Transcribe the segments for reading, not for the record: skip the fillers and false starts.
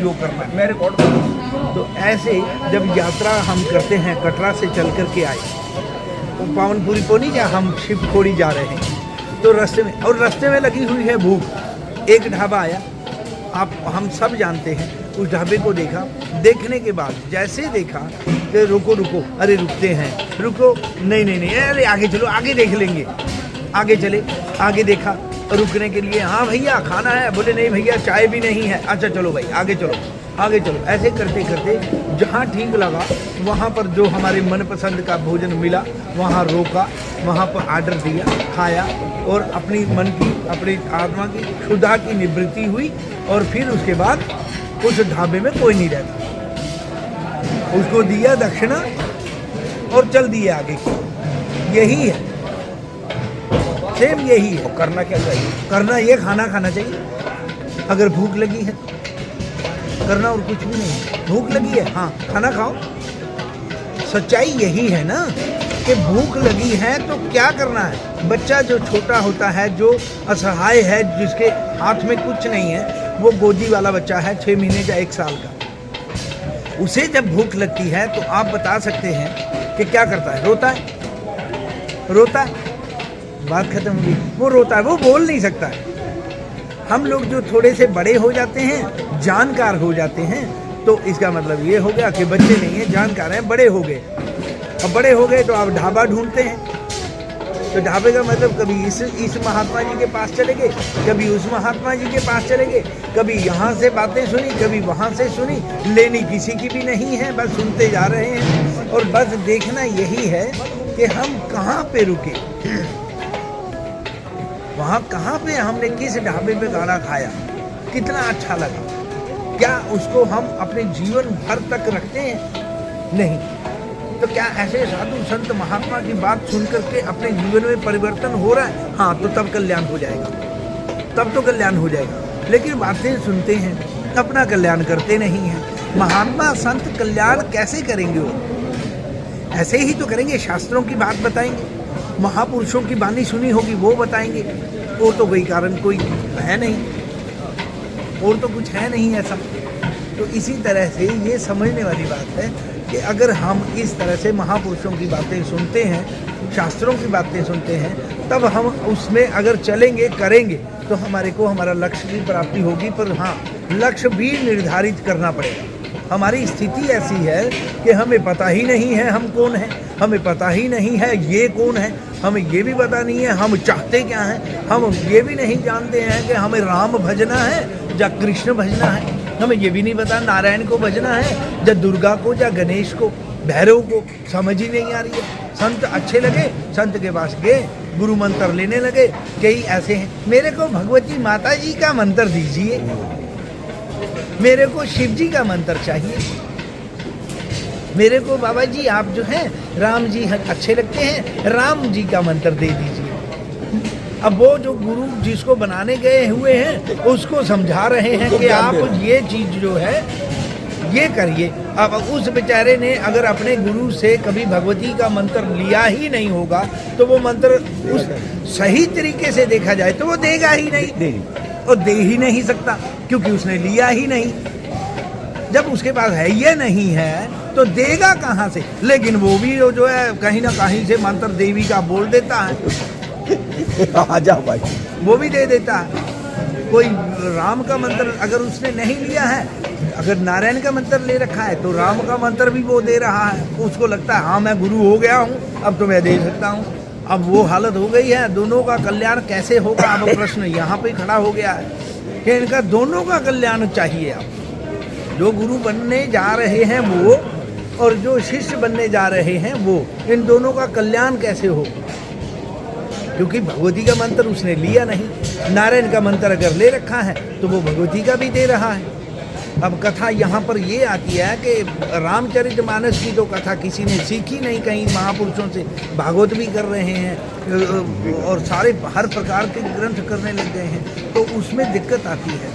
वो करना है, मैं रिकॉर्ड करूँ। तो ऐसे जब यात्रा हम करते हैं, कटरा से चल कर के आए तो पावनपुरी को नहीं, जहाँ हम शिवखोड़ी जा रहे हैं, तो रास्ते में लगी हुई है भूख। एक ढाबा आया, आप हम सब जानते हैं, उस ढाबे को देखा। देखने के बाद जैसे देखा कि रुको रुको, अरे रुकते हैं, रुको, नहीं नहीं नहीं, अरे आगे चलो, आगे देख लेंगे। आगे चले, आगे देखा, रुकने के लिए, हाँ भैया खाना है, बोले नहीं भैया चाय भी नहीं है, अच्छा चलो भाई आगे चलो, आगे चलो। ऐसे करते करते जहाँ ठीक लगा वहाँ पर जो हमारे मनपसंद का भोजन मिला वहाँ रोका, वहाँ पर आर्डर दिया, खाया और अपनी मन की, अपनी आत्मा की क्षुधा की निवृत्ति हुई। और फिर उसके बाद उस ढाबे में कोई नहीं रहता, उसको दिया दक्षिणा और चल दिए आगे। यही है, सेम यही है। और करना क्या चाहिए? करना ये खाना खाना चाहिए। अगर भूख लगी है करना, और कुछ भी नहीं। भूख लगी है, हाँ खाना खाओ। सच्चाई यही है ना कि भूख लगी है तो क्या करना है। बच्चा जो छोटा होता है, जो असहाय है, जिसके हाथ में कुछ नहीं है, वो गोदी वाला बच्चा है 6 महीने का, 1 साल का, उसे जब भूख लगती है तो आप बता सकते हैं कि क्या करता है? रोता है, रोता है, बात खत्म हुई। वो रोता है, वो बोल नहीं सकता है। हम लोग जो थोड़े से बड़े हो जाते हैं, जानकार हो जाते हैं, तो इसका मतलब ये हो गया कि बच्चे नहीं हैं, जानकार हैं, बड़े हो गए। अब बड़े हो गए तो आप ढाबा ढूंढते हैं। तो ढाबे का मतलब कभी इस महात्मा जी के पास चले गए, कभी उस महात्मा जी के पास चले गए, कभी यहाँ से बातें सुनी, कभी वहाँ से सुनी, लेनी किसी की भी नहीं है, बस सुनते जा रहे हैं। और बस देखना यही है कि हम कहाँ पे रुके, वहाँ कहाँ पे हमने किस ढाबे पे खाना खाया, कितना अच्छा लगा, क्या उसको हम अपने जीवन भर तक रखते हैं? नहीं। तो क्या ऐसे साधु संत महात्मा की बात सुन करके अपने जीवन में परिवर्तन हो रहा है? हाँ, तो तब कल्याण हो जाएगा, तब तो कल्याण हो जाएगा। लेकिन बातें सुनते हैं, अपना कल्याण करते नहीं हैं। महात्मा संत कल्याण कैसे करेंगे? वो ऐसे ही तो करेंगे, शास्त्रों की बात बताएंगे, महापुरुषों की वाणी सुनी होगी वो बताएंगे। और तो कोई कारण कोई है नहीं, और तो कुछ है नहीं ऐसा। तो इसी तरह से ये समझने वाली बात है कि अगर हम इस तरह से महापुरुषों की बातें सुनते हैं, शास्त्रों की बातें सुनते हैं, तब हम उसमें अगर चलेंगे, करेंगे, तो हमारे को हमारा लक्ष्य की प्राप्ति होगी। पर हाँ, लक्ष्य भी निर्धारित करना पड़ेगा। हमारी स्थिति ऐसी है कि हमें पता ही नहीं है हम कौन हैं, हमें पता ही नहीं है ये कौन है, हमें ये भी पता नहीं है हम चाहते क्या हैं, हम ये भी नहीं जानते हैं कि हमें राम भजना है या कृष्ण भजना है, हमें ये भी नहीं पता नारायण को भजना है या दुर्गा को या गणेश को, भैरव को। समझ ही नहीं आ रही है। संत अच्छे लगे, संत के पास गए, गुरु मंत्र लेने लगे। कई ऐसे हैं, मेरे को भगवती माता जी का मंत्र दीजिए, मेरे को शिव जी का मंत्र चाहिए, मेरे को बाबा जी आप जो हैं राम जी अच्छे लगते हैं, राम जी का मंत्र दे दीजिए। अब वो जो गुरु जिसको बनाने गए हुए हैं उसको समझा रहे हैं कि आप ये चीज जो है ये करिए। अब उस बेचारे ने अगर अपने गुरु से कभी भगवती का मंत्र लिया ही नहीं होगा तो वो मंत्र उस सही तरीके से देखा जाए तो वो देगा ही नहीं, और दे ही नहीं सकता, क्योंकि उसने लिया ही नहीं। जब उसके पास है ये नहीं है तो देगा कहाँ से? लेकिन वो भी जो है कहीं ना कहीं से मंत्र देवी का बोल देता है। आ जाओ भाई, वो भी दे देता है। कोई राम का मंत्र अगर उसने नहीं लिया है, अगर नारायण का मंत्र ले रखा है तो राम का मंत्र भी वो दे रहा है। उसको लगता है हाँ मैं गुरु हो गया हूँ, अब तो मैं दे सकता हूँ। अब वो हालत हो गई है, दोनों का कल्याण कैसे होगा? अब प्रश्न यहाँ पे खड़ा हो गया है कि इनका दोनों का कल्याण चाहिए। अब जो गुरु बनने जा रहे हैं वो और जो शिष्य बनने जा रहे हैं वो, इन दोनों का कल्याण कैसे होगा? क्योंकि भगवती का मंत्र उसने लिया नहीं। नारायण का मंत्र अगर ले रखा है तो वो भगवती का भी दे रहा है। अब कथा यहाँ पर ये आती है कि रामचरितमानस की तो कथा किसी ने सीखी नहीं कहीं महापुरुषों से, भागवत भी कर रहे हैं और सारे हर प्रकार के ग्रंथ करने लग गए हैं, तो उसमें दिक्कत आती है।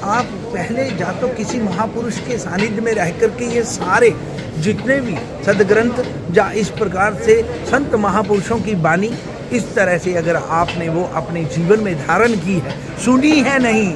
आप पहले जा तो किसी महापुरुष के सानिध्य में रह करके ये सारे जितने भी सदग्रंथ या इस प्रकार से संत महापुरुषों की वाणी इस तरह से अगर आपने वो अपने जीवन में धारण की है, सुनी है नहीं,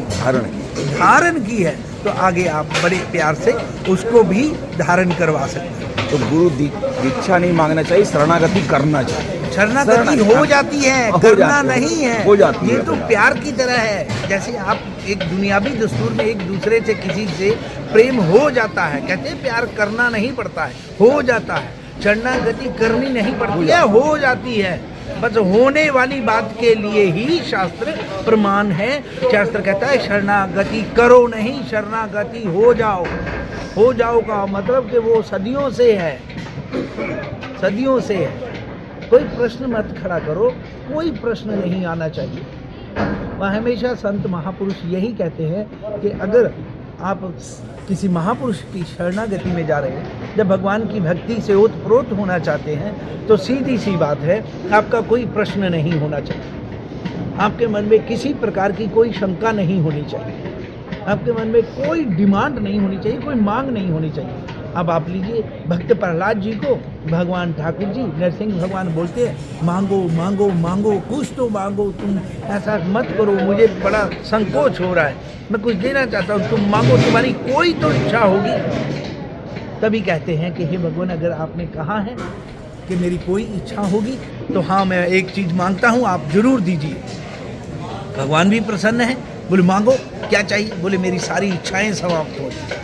धारण की है, तो आगे आप बड़े प्यार से उसको भी धारण करवा सकते हैं। तो गुरु दीक्षा नहीं मांगना चाहिए, शरणागति करना चाहिए। शरणागति हो जाती है, करना नहीं है। हो जाती है, ये तो प्यार की तरह है। जैसे आप एक दुनियावी दस्तूर में एक दूसरे से किसी से प्रेम हो जाता है, कहते हैं प्यार करना नहीं पड़ता है, हो जाता है। शरणागति करनी नहीं पड़ती है, हो जाती है। बस होने वाली बात के लिए ही शास्त्र प्रमाण है। शास्त्र कहता है शरणागति करो नहीं, शरणागति हो जाओ। हो जाओ का मतलब कि वो सदियों से है, सदियों से है। कोई प्रश्न मत खड़ा करो, कोई प्रश्न नहीं आना चाहिए। वह हमेशा संत महापुरुष यही कहते हैं कि अगर आप किसी महापुरुष की शरणागति में जा रहे हैं, जब भगवान की भक्ति से ओतप्रोत होना चाहते हैं, तो सीधी सी बात है, आपका कोई प्रश्न नहीं होना चाहिए। आपके मन में किसी प्रकार की कोई शंका नहीं होनी चाहिए। आपके मन में कोई डिमांड नहीं होनी चाहिए, कोई मांग नहीं होनी चाहिए। अब आप लीजिए भक्त प्रहलाद जी को भगवान ठाकुर जी नरसिंह भगवान बोलते हैं, मांगो मांगो मांगो, कुछ तो मांगो, तुम ऐसा मत करो, मुझे बड़ा संकोच हो रहा है, मैं कुछ देना चाहता हूँ, तुम मांगो, तुम्हारी कोई तो इच्छा होगी। तभी कहते हैं कि हे भगवान, अगर आपने कहा है कि मेरी कोई इच्छा होगी तो हाँ, मैं एक चीज़ मांगता हूँ, आप जरूर दीजिए। भगवान भी प्रसन्न है, बोले मांगो क्या चाहिए, बोले मेरी सारी इच्छाएं समाप्त हो जाए।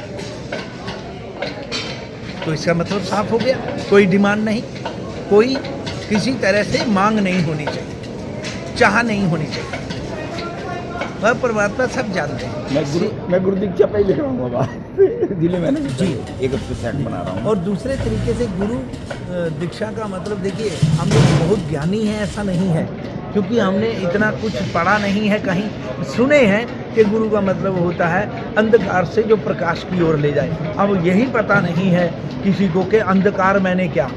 तो इसका मतलब साफ हो गया, कोई डिमांड नहीं, कोई किसी तरह से मांग नहीं होनी चाहिए, चाह नहीं होनी चाहिए। वह परमात्मा सब जानते हैं। मैं गुरु दीक्षा पे ही लिख रहा हूँ बाबा, जिले मैंने जी एक सेट बना रहा हूँ। और दूसरे तरीके से गुरु दीक्षा का मतलब देखिए, हम लोग बहुत ज्ञानी हैं ऐसा नहीं है, क्योंकि हमने इतना कुछ पढ़ा नहीं है, कहीं सुने हैं कि गुरु का मतलब होता है अंधकार से जो प्रकाश की ओर ले जाए। अब यही पता नहीं है किसी को कि अंधकार मैंने क्या,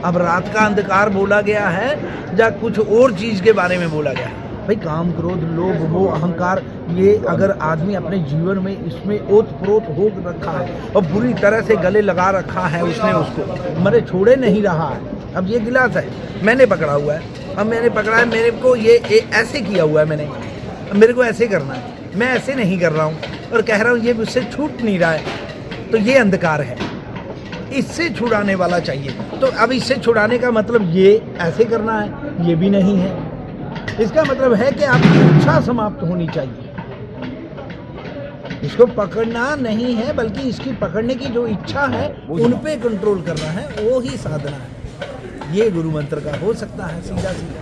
अब रात का अंधकार बोला गया है या कुछ और चीज़ के बारे में बोला गया है। भाई काम क्रोध लोभ वो अहंकार, ये अगर आदमी अपने जीवन में इसमें ओतप्रोत हो रखा है और बुरी तरह से गले लगा रखा है उसने, उसको मरे छोड़े नहीं रहा है। अब ये गिलास है, मैंने पकड़ा हुआ है, अब मैंने पकड़ा है, मेरे को ये ऐसे किया हुआ है मैंने, मेरे को ऐसे करना है, मैं ऐसे नहीं कर रहा हूँ और कह रहा हूँ ये मुझसे छूट नहीं रहा है, तो ये अंधकार है, इससे छुड़ाने वाला चाहिए। तो अब इससे छुड़ाने का मतलब ये ऐसे करना है, ये भी नहीं है। इसका मतलब है कि आपकी इच्छा समाप्त होनी चाहिए। इसको पकड़ना नहीं है, बल्कि इसकी पकड़ने की जो इच्छा है उन पे कंट्रोल करना है, वो ही साधना है। ये गुरु मंत्र का हो सकता है, सीधा सीधा।